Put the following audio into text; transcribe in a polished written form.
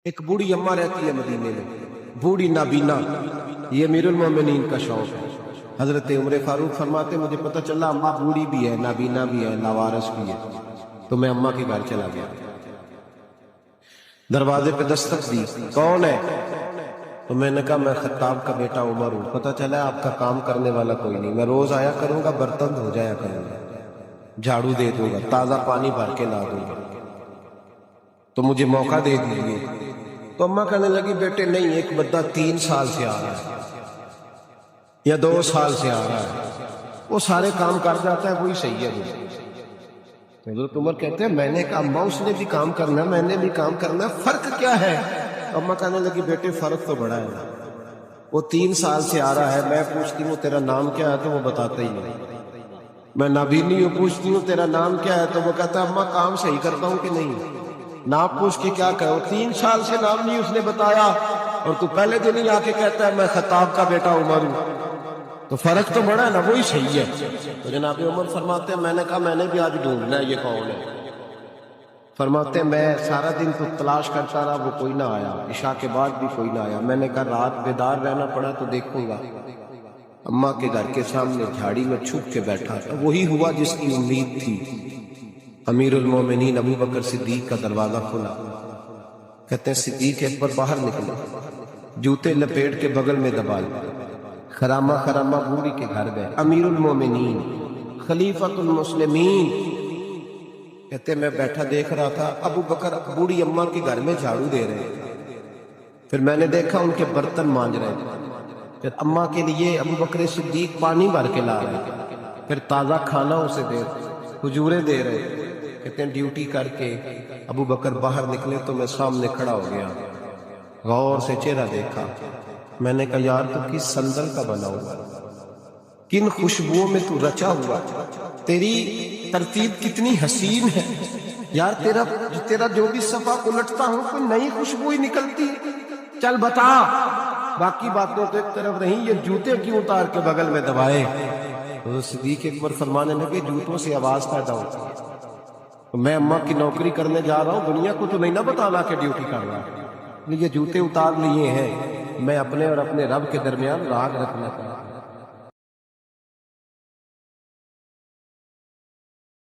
ایک بوڑھی اماں رہتی ہے مدینے میں، بوڑھی نابینا، یہ امیر المومنین کا شوق ہے۔ حضرت عمر فاروق فرماتے مجھے پتہ چلا اماں بوڑھی بھی ہے، نابینا بھی ہے، لاوارث بھی ہے، تو میں اماں کے گھر چلا گیا۔ دروازے پہ دستک دی، کون ہے؟ تو میں نے کہا میں خطاب کا بیٹا عمر ہوں، پتہ چلا آپ کا کام کرنے والا کوئی نہیں، میں روز آیا کروں گا، برتن دھو جایا کروں گا، جھاڑو دے دوں گا، تازہ پانی بھر کے لا دوں گا، تو مجھے موقع دے دیجیے۔ تو اماں کہنے لگی بیٹے نہیں، ایک بندہ 3 سال سے آ رہا ہے یا 2 سال سے آ رہا ہے، وہ سارے کام کر جاتا ہے، وہی صحیح ہے۔ تو حضرت عمر کہتے ہیں میں نے کہا اماں اس نے بھی کام کرنا ہے، میں نے بھی کام کرنا ہے، فرق کیا ہے؟ اماں کہنے لگی بیٹے فرق تو بڑا ہے، وہ 3 سال سے آ رہا ہے، میں پوچھتی ہوں تیرا نام کیا ہے تو وہ بتاتا ہی نہیں، میں نابینی ہوں، پوچھتی ہوں تیرا نام کیا ہے تو وہ کہتا ہے اماں کام صحیح کرتا ہوں کہ نہیں، نام پوچھ کے کیا کہو، 3 سال سے نام نہیں اس نے بتایا اور تو پہلے دن ہی آ کے کہتا ہے میں خطاب کا بیٹا عمر ہوں، تو فرق تو بڑا ہے نا، وہی صحیح ہے۔ تو جناب عمر فرماتے ہیں میں نے کہا میں نے بھی آج ڈھونڈنا ہے یہ کون ہے۔ فرماتے ہیں میں سارا دن تو تلاش کرتا رہا، وہ کوئی نہ آیا، عشاء کے بعد بھی کوئی نہ آیا، میں نے کہا رات بیدار رہنا پڑا تو دیکھوں گا۔ اماں کے گھر کے سامنے جھاڑی میں چھپ کے بیٹھا تھا، وہی ہوا جس کی امید تھی۔ امیر المومنین ابو بکر صدیق کا دروازہ کھلا، کہتے ہیں صدیق اکبر باہر نکلے، جوتے لپیٹ کے بغل میں دبا لیے، خرامہ خرامہ بوڑھی کے گھر گئے، امیر المومنین خلیفۃ المسلمین، کہتے ہیں میں بیٹھا دیکھ رہا تھا ابو بکر بوڑھی اماں کے گھر میں جھاڑو دے رہے ہیں، پھر میں نے دیکھا ان کے برتن مانج رہے تھے، پھر اماں کے لیے ابو بکر صدیق پانی بھر کے لا رہے تھے، پھر تازہ کھانا اسے دے رہے، کھجوریں دے رہے۔ کہتے ہیں ڈیوٹی کر کے ابو بکر باہر نکلے تو میں سامنے کھڑا ہو گیا، غور سے چہرہ دیکھا، میں نے کہا یار تو کس سندل کا بنا ہوا، کن خوشبوؤں میں تو رچا ہوا، تیری ترتیب کتنی حسین ہے یار، تیرا جو بھی صفحہ الٹتا ہوں کوئی نئی خوشبو ہی نکلتی، چل بتا۔ باقی باتوں تو ایک طرف رہیں، یہ جوتے کیوں اتار کے بغل میں دبائے؟ تو صدیق اکبر فرمانے لگے جوتوں سے آواز پیدا ہوتی ہے، میں اماں کی نوکری کرنے جا رہا ہوں، دنیا کو تو نہیں نہ بتانا کہ ڈیوٹی کر رہا ہے، یہ جوتے اتار لیے ہیں، میں اپنے اور اپنے رب کے درمیان راگ رکھنا چاہتا ہوں۔